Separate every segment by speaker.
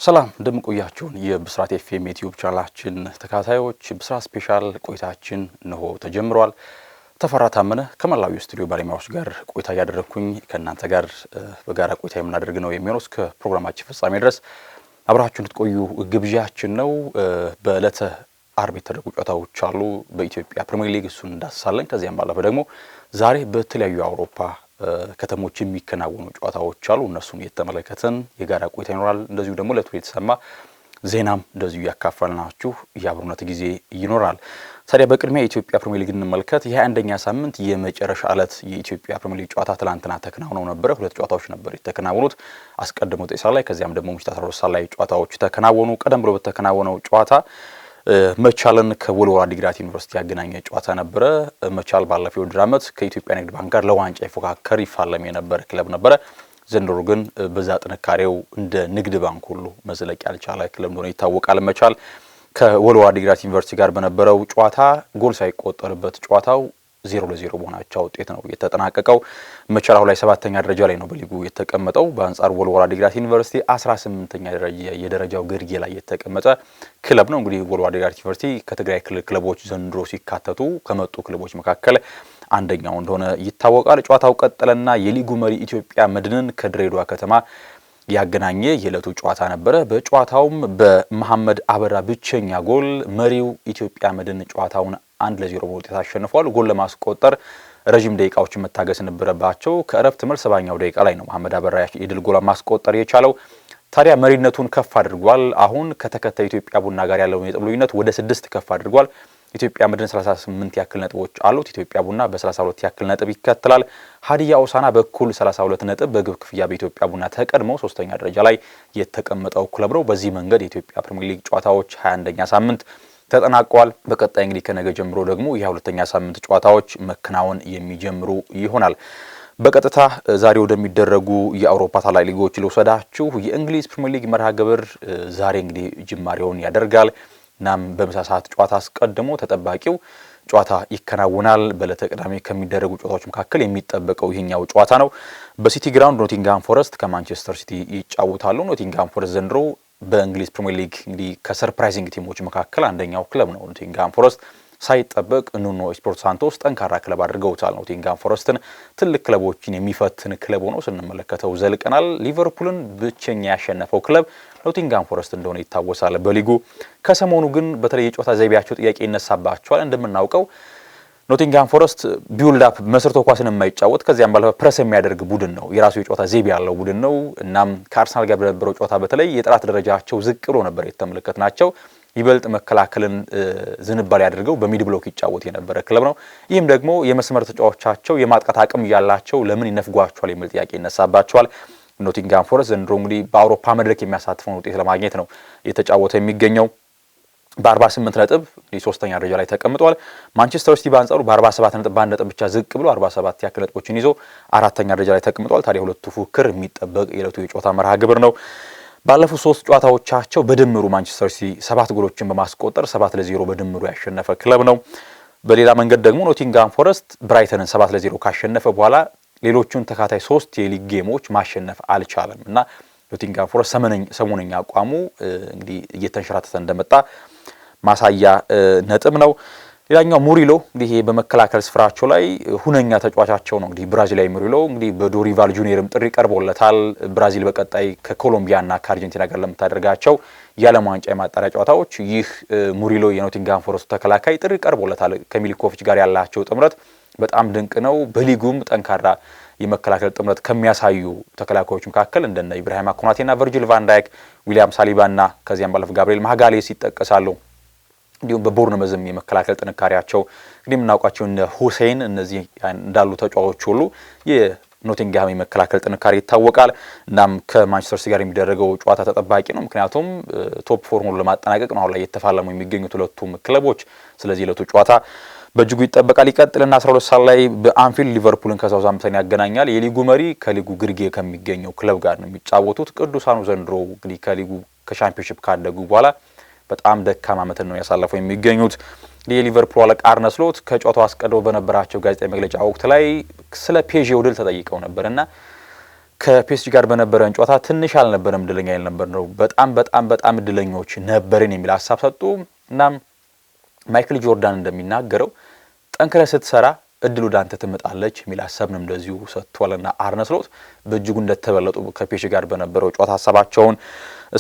Speaker 1: ሰላም እንደምቆያችሁን የብስራት ኤፍኤም ዩቲዩብ ቻናላችን ተከታታዮች ብስራት ስፔሻል ቆይታችን ነው ተጀምሯል። ተፈራ ታመነ ከመላው ስቱዲዮ ባለሙያዎች ጋር ቆይታ ያደረኩኝ ከእናንተ ጋር በጋራ ቆይታ የምናደርግ ነው የሚሆነው። እስከ ፕሮግራማችን ፍጻሜ ድረስ አብራችሁን ልትቆዩ ግብዣችን ነው። በዕለተ አርብ የተደረጉ ጨዋታዎች አሉ በኢትዮጵያ ፕሪሚየር ሊግ፣ እሱን እንዳስሳለን። ከዚያም ባለፈ ደግሞ ዛሬ በተለያዩ የአውሮፓ ከተሞች የሚከናወኑ ጨዋታዎች አሉ። እነሱን የተመለከተን የጋራ ቆይታ ይኖራል። እንደዚሁ ደግሞ ለቱ የተሰማ ዜናም እንደዚሁ ያካፈልናችሁ የአብሮነት ጊዜ ይኖራል። ታዲያ በቅድሚያ የኢትዮጵያ ፕሪሚየር ሊግ እንመልከት። የ21ኛ ሳምንት የመጨረሻ ዕለት የኢትዮጵያ ፕሪሚየር ሊግ ጨዋታ ትላንትና ተከናውነው ነበረ። ሁለት ጨዋታዎች ነበር የተከናወኑት። አስቀድሞ 9 ሰዓት ላይ ከዚያም ደግሞ ምሽት 12 ሰዓት ላይ ጨዋታዎች ተከናወኑ። ቀደም ብሎ በተከናወነው ጨዋታ መቻልን ከወልዋሎ ዓዲግራት ዩኒቨርሲቲ ያገናኘ ጨዋታ ነበረ። መቻል ባለፈው የውድድር ዓመት ከኢትዮጵያ ንግድ ባንክ ጋር ለዋንጫ ይፎካከር ይፋለም የነበረ ክለብ ነበረ። ዘንድሮ ግን በዛ ጥንካሬው እንደ ንግድ ባንክ ሁሉ መዝለቅ ያልቻለ ክለብ እንደሆነ ይታወቃል። መቻል ከወልዋሎ ዓዲግራት ዩኒቨርሲቲ ጋር በነበረው ጨዋታ ጎል ሳይቆጠርበት ጨዋታው 0-0 በሆናቸው ውጤት ነው የተጠናቀቀው። መቻል አሁን ላይ 7ኛ ደረጃ ላይ ነው በሊጉ የተቀመጠው። በአንጻሩ ወልዋሎ ዓዲግራት ዩኒቨርሲቲ 18ኛ የደረጃው ግርጌ ላይ የተቀመጠ ክለብ ነው። እንግዲህ ወልዋሎ ዓዲግራት ዩኒቨርሲቲ ከትግራይ ክልል ክለቦች ዘንድሮ ሲካተቱ ከመጡ ክለቦች መካከል አንደኛው እንደሆነ ይታወቃል። ጨዋታው ቀጠለና የሊጉ መሪ ኢትዮጵያ መድንን ከድሬዳዋ ከተማ ያገናኘ የዕለቱ ጨዋታ ነበረ። በጨዋታውም በመሐመድ አበራ ብቸኛ ጎል መሪው ኢትዮጵያ መድን ጨዋታውን 1-0 በውጤት አሸንፏል። ጎል ለማስቆጠር ረጅም ደቂቃዎችን መታገስ ነበረባቸው። ከእረፍት መልስ 70ኛው ደቂቃ ላይ ነው መሐመድ አበራ የድል ጎል ማስቆጠር የቻለው። ታዲያ መሪነቱን ከፍ አድርጓል። አሁን ከተከታይ ኢትዮጵያ ቡና ጋር ያለውን የነጥብ ልዩነት ወደ 6 ከፍ አድርጓል። ኢትዮጵያ መድን 38 ያክል ነጥቦች አሉት። ኢትዮጵያ ቡና በ32 ያክል ነጥብ ይከተላል። ሀዲያ ሆሳዕና በኩል 32 ነጥብ በግብ ክፍያ በኢትዮጵያ ቡና ተቀድሞ 3ኛ ደረጃ ላይ የተቀመጠው ክለብ ነው። በዚህ መንገድ የኢትዮጵያ ፕሪሚየር ሊግ ጨዋታዎች 21ኛ ሳምንት ተጠናቀዋል። በቀጣይ እንግዲህ ከነገ ጀምሮ ደግሞ የ22ኛ ሳምንት ጨዋታዎች መከናወን የሚጀምሩ ይሆናል። በቀጥታ ዛሬ ወደሚደረጉ የአውሮፓ ታላላቅ ሊጎች ልውሰዳችሁ። የእንግሊዝ ፕሪሚየር ሊግ መርሃ ግብር ዛሬ እንግዲህ ጅማሬውን ያደርጋል። እናም በምሳ ሰዓት ጨዋታ አስቀድሞ ተጠባቂው ጨዋታ ይከናወናል። በዕለተ ቅዳሜ ከሚደረጉ ጨዋታዎች መካከል የሚጠበቀው ይሄኛው ጨዋታ ነው። በሲቲ ግራውንድ ኖቲንግሃም ፎረስት ከማንቸስተር ሲቲ ይጫወታሉ። ኖቲንግሃም ፎረስት ዘንድሮ በእንግሊዝ ፕሪሚየር ሊግ እንግዲህ ከሰርፕራይዚንግ ቲሞች መካከል አንደኛው ክለብ ነው። ኖቲንግሃም ፎረስት ሳይጠበቅ ኑኖ ኤስፒሪቶ ሳንቶስ ጠንካራ ክለብ አድርገውታል። ኖቲንግሃም ፎረስትን ትልቅ ክለቦችን የሚፈትን ክለብ ሆኖ ስንመለከተው ዘልቀናል። ሊቨርፑልን ብቸኛ ያሸነፈው ክለብ ኖቲንግሃም ፎረስት እንደሆነ ይታወሳል በሊጉ። ከሰሞኑ ግን በተለይ የጨዋታ ዘይቤያቸው ጥያቄ ይነሳባቸዋል። እንደምናውቀው ኖቲንግሃም ፎረስት ቢውልድ አፕ መስርቶ ኳስን የማይጫወት ከዚያም ባለፈ ፕረስ የሚያደርግ ቡድን ነው። የራሱ የጨዋታ ዘይቤ ያለው ቡድን ነው። እናም ከአርሰናል ጋር በነበረው ጨዋታ በተለይ የጥራት ደረጃቸው ዝቅ ብሎ ነበር የተመለከትናቸው። ይበልጥ መከላከልን ዝንባሌ አድርገው በሚድ ብሎክ ይጫወት የነበረ ክለብ ነው። ይህም ደግሞ የመስመር ተጫዋቾቻቸው የማጥቃት አቅም ያላቸው ለምን ይነፍጓቸዋል የሚል ጥያቄ ይነሳባቸዋል። ኖቲንግሃም ፎረስት ዘንድሮ እንግዲህ በአውሮፓ መድረክ የሚያሳትፈውን ውጤት ለማግኘት ነው የተጫወተ የሚገኘው። በ48 ነጥብ 3ኛ ደረጃ ላይ ተቀምጧል። ማንቸስተር ሲቲ በአንጻሩ በ47 ነጥብ በአንድ ነጥብ ብቻ ዝቅ ብሎ 47 ያክል ነጥቦችን ይዞ 4ኛ ደረጃ ላይ ተቀምጧል። ታዲያ ሁለቱ ፉክክር የሚጠበቅ የዕለቱ የጨዋታ መርሃ ግብር ነው። ባለፉት 3 ጨዋታዎቻቸው በድምሩ ማንቸስተር ሲቲ 7 ጎሎችን በማስቆጠር 7-0 በድምሩ ያሸነፈ ክለብ ነው። በሌላ መንገድ ደግሞ ኖቲንግሃም ፎረስት ብራይተንን 7-0 ካሸነፈ በኋላ ሌሎቹን ተካታይ 3 የሊግ ጌሞች ማሸነፍ አልቻለም እና ኖቲንግሃም ፎረስት ሰሞነኛ አቋሙ እንግዲህ እየተንሸራተተ እንደመጣ ማሳያ ነጥብ ነው። ሌላኛው ሙሪሎ እንግዲህ በመከላከል ስፍራቸው ላይ ሁነኛ ተጫዋቻቸው ነው። እንግዲህ ብራዚላዊ ሙሪሎ እንግዲህ በዶሪቫል ጁኒየርም ጥሪ ቀርቦለታል። ብራዚል በቀጣይ ከኮሎምቢያና ከአርጀንቲና ጋር ለምታደርጋቸው የዓለም ዋንጫ የማጣሪያ ጨዋታዎች ይህ ሙሪሎ የኖቲንግሃም ፎረስቱ ተከላካይ ጥሪ ቀርቦለታል። ከሚሊኮቪች ጋር ያላቸው ጥምረት በጣም ድንቅ ነው። በሊጉም ጠንካራ የመከላከል ጥምረት ከሚያሳዩ ተከላካዮች መካከል እንደነ ኢብራሂማ ኮናቴና ቨርጂል ቫን ዳይክ፣ ዊሊያም ሳሊባና ከዚያም ባለፈ ጋብሪኤል ማጋሌስ ይጠቀሳሉ። እንዲሁም በቦርንመዝም የመከላከል ጥንካሬያቸው እንግዲህ የምናውቃቸው እነ ሁሴን እነዚህ እንዳሉ ተጫዋቾች ሁሉ የኖቲንግሃም የመከላከል ጥንካሬ ይታወቃል። እናም ከማንቸስተር ሲቲ ጋር የሚደረገው ጨዋታ ተጠባቂ ነው። ምክንያቱም ቶፕ ፎርሙን ለማጠናቀቅ ነው አሁን ላይ የተፋለሙ የሚገኙት ሁለቱም ክለቦች። ስለዚህ ዕለቱ ጨዋታ በእጅጉ ይጠበቃል። ይቀጥልና 12 ሰዓት ላይ በአንፊልድ ሊቨርፑልን ከሳውዛምፕተን ያገናኛል። የሊጉ መሪ ከሊጉ ግርጌ ከሚገኘው ክለብ ጋር ነው የሚጫወቱት። ቅዱሳኑ ዘንድሮ እንግዲህ ከሊጉ ከሻምፒዮንሺፕ ካደጉ በኋላ በጣም ደካማ ዓመትን ነው ያሳለፈው የሚገኙት። የሊቨርፑል አለቃ አርነ ስሎት ከጨዋታው አስቀድሞ በነበራቸው ጋዜጣዊ መግለጫ ወቅት ላይ ስለ ፔዤው ድል ተጠይቀው ነበርና ከፒኤስጂ ጋር በነበረን ጨዋታ ትንሽ አልነበረም እድለኛ ያልነበር ነው በጣም እድለኞች ነበርን የሚል ሐሳብ ሰጡ። እናም ማይክል ጆርዳን እንደሚናገረው ጠንክረህ ስትሰራ እድሉ ዳንተ ትመጣለች የሚል ሐሳብንም እንደዚሁ ሰጥቷልና አርነ ስሎት በእጅጉ እንደተበለጡ ከፒኤስጂ ጋር በነበረው ጨዋታ ሐሳባቸውን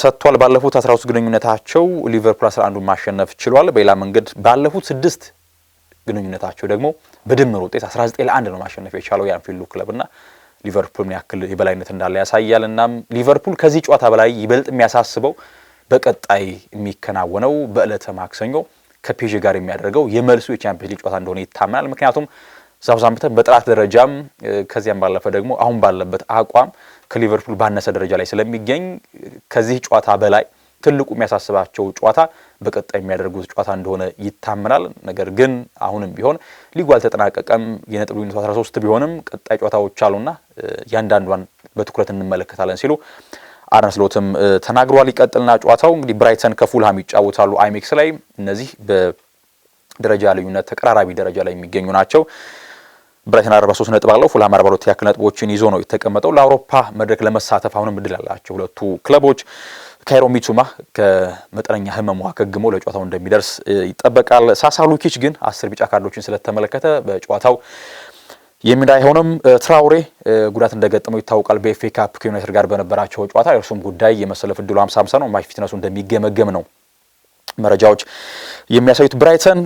Speaker 1: ሰጥቷል። ባለፉት 13 ግንኙነታቸው ሊቨርፑል 11ን ማሸነፍ ችሏል። በሌላ መንገድ ባለፉት 6 ግንኙነታቸው ደግሞ በድምር ውጤት 19-1 ነው ማሸነፍ የቻለው የአንፊልዱ ክለብና ሊቨርፑል ምን ያክል የበላይነት እንዳለ ያሳያል። እናም ሊቨርፑል ከዚህ ጨዋታ በላይ ይበልጥ የሚያሳስበው በቀጣይ የሚከናወነው በዕለተ ማክሰኞ ከፒኤስጂ ጋር የሚያደርገው የመልሱ የቻምፒየንስ ሊግ ጨዋታ እንደሆነ ይታመናል። ምክንያቱም ሳውዛምፕተን በጥራት ደረጃም ከዚያም ባለፈ ደግሞ አሁን ባለበት አቋም ከሊቨርፑል ባነሰ ደረጃ ላይ ስለሚገኝ ከዚህ ጨዋታ በላይ ትልቁ የሚያሳስባቸው ጨዋታ በቀጣይ የሚያደርጉት ጨዋታ እንደሆነ ይታመናል። ነገር ግን አሁንም ቢሆን ሊጉ አልተጠናቀቀም። የነጥብ ልዩነቱ 13 ቢሆንም ቀጣይ ጨዋታዎች አሉና ያንዳንዷን በትኩረት እንመለከታለን ሲሉ አርነ ስሎትም ተናግሯል። ይቀጥልና ጨዋታው እንግዲህ ብራይተን ከፉልሃም ይጫወታሉ አይሜክስ ላይ። እነዚህ በደረጃ ልዩነት ተቀራራቢ ደረጃ ላይ የሚገኙ ናቸው። ብራይተን 43 ነጥብ አለው፣ ፉልሃም 42 ያክል ነጥቦችን ይዞ ነው የተቀመጠው። ለአውሮፓ መድረክ ለመሳተፍ አሁንም እድል አላቸው ሁለቱ ክለቦች። ካይሮ ሚቱማ ከመጠነኛ ህመሙ አገግሞ ለጨዋታው እንደሚደርስ ይጠበቃል። ሳሳ ሉኪች ግን 10 ቢጫ ካርዶችን ስለተመለከተ በጨዋታው የሚዳ አይሆንም። ትራውሬ ጉዳት እንደገጠመው ይታወቃል። በኤፍኤ ካፕ ከዩናይትድ ጋር በነበራቸው ጨዋታ የእርሱም ጉዳይ የመሰለፍ እድሉ 50-50 ነው። ማች ፊትነሱ እንደሚገመገም ነው መረጃዎች የሚያሳዩት። ብራይተን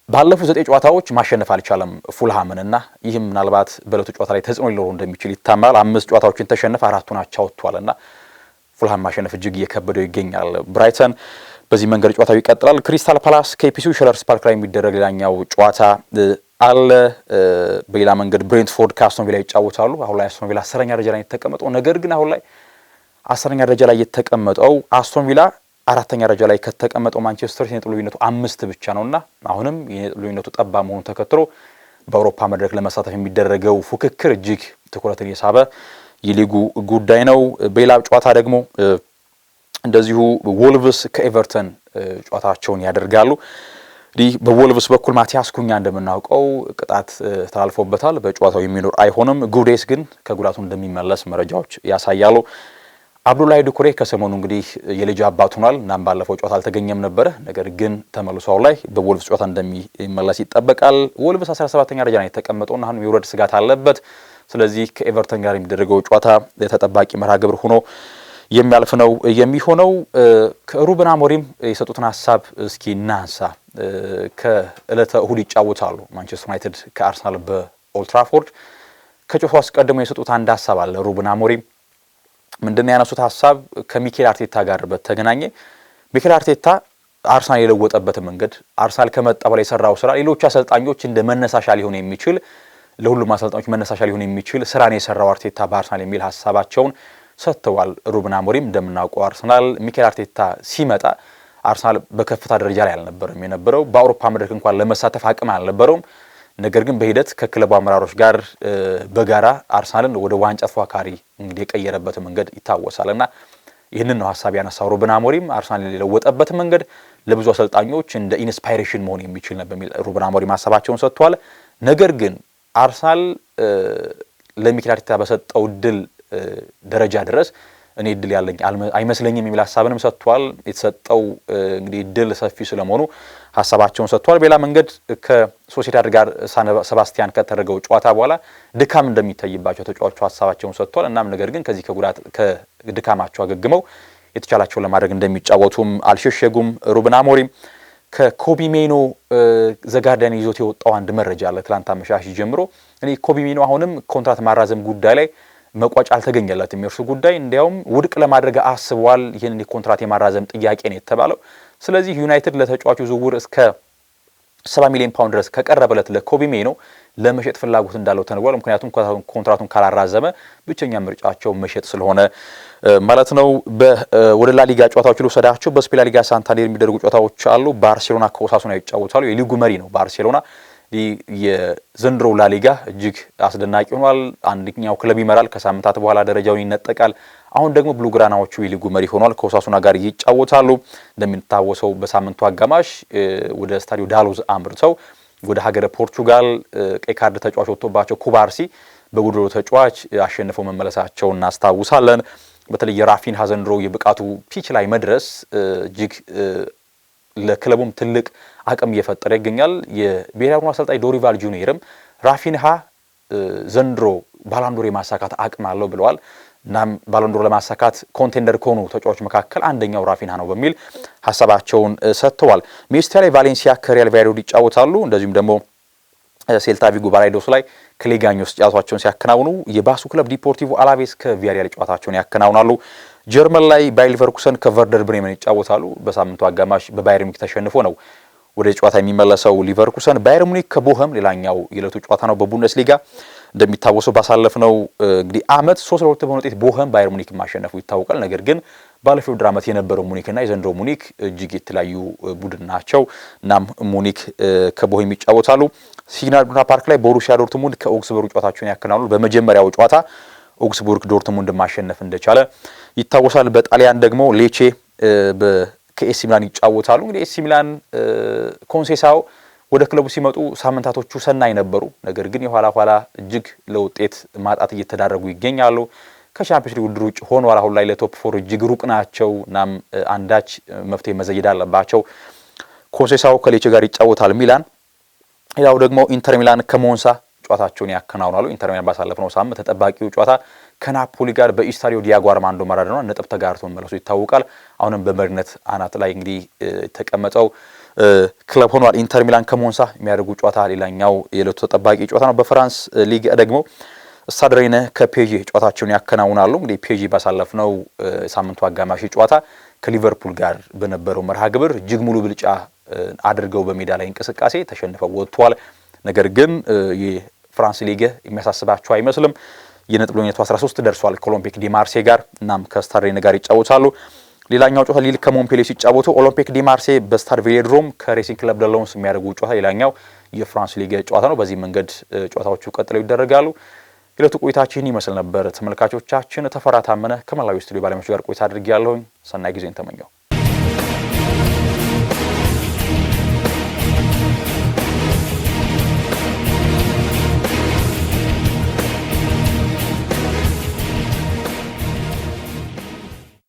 Speaker 1: ባለፉት 9 ጨዋታዎች ማሸነፍ አልቻለም ፉልሃምን እና ይህም ምናልባት በዕለቱ ጨዋታ ላይ ተጽዕኖ ሊኖረው እንደሚችል ይታመናል። 5 ጨዋታዎችን ተሸነፈ፣ 4ቱን አቻ ወጥቷልና ፉልሃም ማሸነፍ እጅግ እየከበደው ይገኛል። ብራይተን በዚህ መንገድ ጨዋታው ይቀጥላል። ክሪስታል ፓላስ ከኤፒሲው ሸለርስ ፓርክ ላይ የሚደረግ ሌላኛው ጨዋታ አለ። በሌላ መንገድ ብሬንትፎርድ ከአስቶን ቪላ ይጫወታሉ። አሁን ላይ አስቶን ቪላ 10ኛ ደረጃ ላይ የተቀመጠው፣ ነገር ግን አሁን ላይ 10ኛ ደረጃ ላይ የተቀመጠው አስቶን ቪላ 4ኛ ደረጃ ላይ ከተቀመጠው ማንቸስተር ሲቲ የነጥብ ልዩነቱ 5 ብቻ ነውና አሁንም የነጥብ ልዩነቱ ጠባብ መሆኑን ተከትሎ በአውሮፓ መድረክ ለመሳተፍ የሚደረገው ፉክክር እጅግ ትኩረትን የሳበ የሊጉ ጉዳይ ነው። በሌላ ጨዋታ ደግሞ እንደዚሁ ወልቭስ ከኤቨርተን ጨዋታቸውን ያደርጋሉ። እንግዲህ በወልቭስ በኩል ማቲያስ ኩኛ እንደምናውቀው ቅጣት ተላልፎበታል። በጨዋታው የሚኖር አይሆንም። ጉዴስ ግን ከጉዳቱ እንደሚመለስ መረጃዎች ያሳያሉ። አብዱላሂ ዱኩሬ ከሰሞኑ እንግዲህ የልጅ አባት ሆኗል። እናም ባለፈው ጨዋታ አልተገኘም ነበረ። ነገር ግን ተመልሶ ላይ በወልቭስ ጨዋታ እንደሚመለስ ይጠበቃል። ወልቭስ 17ኛ ደረጃ ላይ የተቀመጠውና አሁን የውረድ ስጋት አለበት። ስለዚህ ከኤቨርተን ጋር የሚደረገው ጨዋታ ተጠባቂ መርሃ ግብር ሆኖ የሚያልፍ ነው የሚሆነው። ከሩበን አሞሪም የሰጡትን ሀሳብ እስኪ እናንሳ። ከዕለተ እሁድ ይጫወታሉ ማንቸስተር ዩናይትድ ከአርሰናል በኦልድ ትራፎርድ። ከጨዋታው አስቀድሞ የሰጡት አንድ ሀሳብ አለ። ሩበን አሞሪም ምንድነው ያነሱት ሀሳብ? ከሚኬል አርቴታ ጋር በተገናኘ ሚኬል አርቴታ አርሰናል የለወጠበት መንገድ፣ አርሰናል ከመጣ በኋላ የሰራው ስራ ሌሎች አሰልጣኞች እንደ መነሳሻ ሊሆን የሚችል ለሁሉም አሰልጣኞች መነሳሻ ሊሆን የሚችል ስራን የሰራው አርቴታ በአርሰናል የሚል ሀሳባቸውን ሰጥተዋል። ሩበን አሞሪም እንደምናውቀው አርሰናል ሚኬል አርቴታ ሲመጣ አርሰናል በከፍታ ደረጃ ላይ አልነበረም የነበረው። በአውሮፓ መድረክ እንኳን ለመሳተፍ አቅም አልነበረውም። ነገር ግን በሂደት ከክለቡ አመራሮች ጋር በጋራ አርሰናልን ወደ ዋንጫ ተፎካካሪ እንግዲህ የቀየረበት መንገድ ይታወሳልና ይህንን ነው ሀሳብ ያነሳው ሩበን አሞሪም። አርሰናል የለወጠበት መንገድ ለብዙ አሰልጣኞች እንደ ኢንስፓይሬሽን መሆን የሚችል ነው በሚል ሩበን አሞሪም ሀሳባቸውን ሰጥቷል። ነገር ግን አርሰናል ለሚኬል አርቴታ በሰጠው እድል ደረጃ ድረስ እኔ እድል ያለኝ አይመስለኝም የሚል ሀሳብንም ሰጥቷል። የተሰጠው እንግዲህ እድል ሰፊ ስለመሆኑ ሀሳባቸውን ሰጥቷል። በሌላ መንገድ ከሶሲዳድ ጋር ሰባስቲያን ከተደረገው ጨዋታ በኋላ ድካም እንደሚታይባቸው ተጫዋቾቹ ሀሳባቸውን ሰጥቷል። እናም ነገር ግን ከዚህ ከድካማቸው አገግመው የተቻላቸውን ለማድረግ እንደሚጫወቱም አልሸሸጉም። ሩበን አሞሪም ከኮቢ ሜኖ ዘጋርዲያን ይዞት የወጣው አንድ መረጃ አለ። ትላንት አመሻሽ ጀምሮ እኔ ኮቢ ሜኖ አሁንም ኮንትራት ማራዘም ጉዳይ ላይ መቋጫ አልተገኘለትም። የእርሱ ጉዳይ እንዲያውም ውድቅ ለማድረግ አስቧል። ይህን ኮንትራት የማራዘም ጥያቄ ነው የተባለው። ስለዚህ ዩናይትድ ለተጫዋቹ ዝውውር እስከ 70 ሚሊዮን ፓውንድ ድረስ ከቀረበለት ለኮቢ ሜኖ ለመሸጥ ፍላጎት እንዳለው ተነግሯል። ምክንያቱም ኮንትራቱን ካላራዘመ ብቸኛ ምርጫቸው መሸጥ ስለሆነ ማለት ነው። ወደ ላሊጋ ጨዋታዎች ልውሰዳቸው። በስፔን ላሊጋ ሳንታንዴር የሚደረጉ ጨዋታዎች አሉ። ባርሴሎና ከኦሳሱና ይጫወታሉ። የሊጉ መሪ ነው ባርሴሎና። የዘንድሮው ላሊጋ እጅግ አስደናቂ ሆኗል። አንደኛው ክለብ ይመራል፣ ከሳምንታት በኋላ ደረጃውን ይነጠቃል። አሁን ደግሞ ብሉግራናዎቹ የሊጉ መሪ ሆኗል። ከኦሳሱና ጋር ይጫወታሉ። እንደሚታወሰው በሳምንቱ አጋማሽ ወደ ስታዲዮ ዳሎዝ አምርተው ወደ ሀገረ ፖርቹጋል ቀይ ካርድ ተጫዋች ወጥቶባቸው ኩባርሲ በጉድሮ ተጫዋች አሸንፈው መመለሳቸውን እናስታውሳለን። በተለይ የራፊንሃ ዘንድሮ የብቃቱ ፒች ላይ መድረስ እጅግ ለክለቡም ትልቅ አቅም እየፈጠረ ይገኛል። የብሔራዊ አሰልጣኝ ዶሪቫል ጁኒየርም ራፊንሃ ዘንድሮ ባላንዶር የማሳካት አቅም አለው ብለዋል። እናም ባላንዶር ለማሳካት ኮንቴንደር ከሆኑ ተጫዋቾች መካከል አንደኛው ራፊንሃ ነው በሚል ሀሳባቸውን ሰጥተዋል። ሜስቲያ ላይ ቫሌንሲያ ከሪያል ቫልላዶሊድ ይጫወታሉ። እንደዚሁም ደግሞ ሴልታ ቪጎ ባላይዶስ ላይ ከሌጋኞስ ጨዋታቸውን ሲያከናውኑ የባሱ ክለብ ዲፖርቲቮ አላቬስ ከቪያሪያል ጨዋታቸውን ያከናውናሉ። ጀርመን ላይ ባየር ሌቨርኩሰን ከቨርደር ብሬመን ይጫወታሉ። በሳምንቱ አጋማሽ በባየር ሙኒክ ተሸንፎ ነው ወደ ጨዋታ የሚመለሰው ሊቨርኩሰን። ባየር ሙኒክ ከቦኸም ሌላኛው የዕለቱ ጨዋታ ነው። በቡንደስሊጋ እንደሚታወሰው ባሳለፍነው እንግዲህ ዓመት 3-2 በሆነ ውጤት ቦኸም ባየር ሙኒክ ማሸነፉ ይታወቃል። ነገር ግን ባለፈው ውድድር ዓመት የነበረው ሙኒክና የዘንድሮ ሙኒክ እጅግ የተለያዩ ቡድን ናቸው። እናም ሙኒክ ከቦኸም ይጫወታሉ። ሲግናል ኢዱና ፓርክ ላይ ቦሩሲያ ዶርትሙንድ ከኦግስበርግ ጨዋታቸውን ያከናውናሉ። በመጀመሪያው ጨዋታ ኦግስቡርግ ዶርትሙንድ ማሸነፍ እንደቻለ ይታወሳል። በጣሊያን ደግሞ ሌቼ ከኤሲ ሚላን ይጫወታሉ። እንግዲህ ኤሲ ሚላን ኮንሴሳው ወደ ክለቡ ሲመጡ ሳምንታቶቹ ሰናይ ነበሩ። ነገር ግን የኋላ እጅግ ለውጤት ማጣት እየተዳረጉ ይገኛሉ። ከቻምፒዮንስ ሊግ ውድድር ውጭ ሆኗል። አሁን ላይ ለቶፕ ፎር እጅግ ሩቅ ናቸው። እናም አንዳች መፍትሄ መዘየድ አለባቸው። ኮንሴሳው ከሌቼ ጋር ይጫወታል ሚላን። ያው ደግሞ ኢንተር ሚላን ከሞንሳ ጨዋታቸውን ያከናውናሉ። ኢንተር ሚላን ባሳለፍነው ሳምንት ተጠባቂው ጨዋታ ከናፖሊ ጋር በኢስታዲዮ ዲያጎ አርማንዶ ማራዶና ነጥብ ተጋርቶ መመለሱ ይታወቃል። አሁንም በመሪነት አናት ላይ እንግዲህ የተቀመጠው ክለብ ሆኗል። ኢንተር ሚላን ከሞንሳ የሚያደርጉ ጨዋታ ሌላኛው የዕለቱ ተጠባቂ ጨዋታ ነው። በፍራንስ ሊግ ደግሞ ስታድ ሬነን ከፔጂ ጨዋታቸውን ያከናውናሉ። እንግዲህ ፔጂ ባሳለፍነው ሳምንቱ አጋማሽ ጨዋታ ከሊቨርፑል ጋር በነበረው መርሃ ግብር እጅግ ሙሉ ብልጫ አድርገው በሜዳ ላይ እንቅስቃሴ ተሸንፈው ወጥቷል። ነገር ግን የፍራንስ ሊግ የሚያሳስባቸው አይመስልም። የነጥብ ልዩነቱ 13 ደርሷል ከኦሎምፒክ ዲ ማርሴ ጋር። እናም ከስታድ ሬነን ጋር ይጫወታሉ። ሌላኛው ጨዋታ ሊል ከሞንፔሌ ሲጫወቱ ኦሎምፒክ ዲ ማርሴ በስታድ ቬሎድሮም ከሬሲንግ ክለብ ደ ሎንስ የሚያደርጉ ጨዋታ ሌላኛው የፍራንስ ሊግ ጨዋታ ነው። በዚህ መንገድ ጨዋታዎቹ ቀጥለው ይደረጋሉ። የዕለቱ ቆይታችን ይመስል ነበር። ተመልካቾቻችን ተፈራ ታመነ ከመላው ስቱዲዮ ባለሙያዎች ጋር ቆይታ አድርጌያለሁኝ። ሰናይ ጊዜን ተመኘው።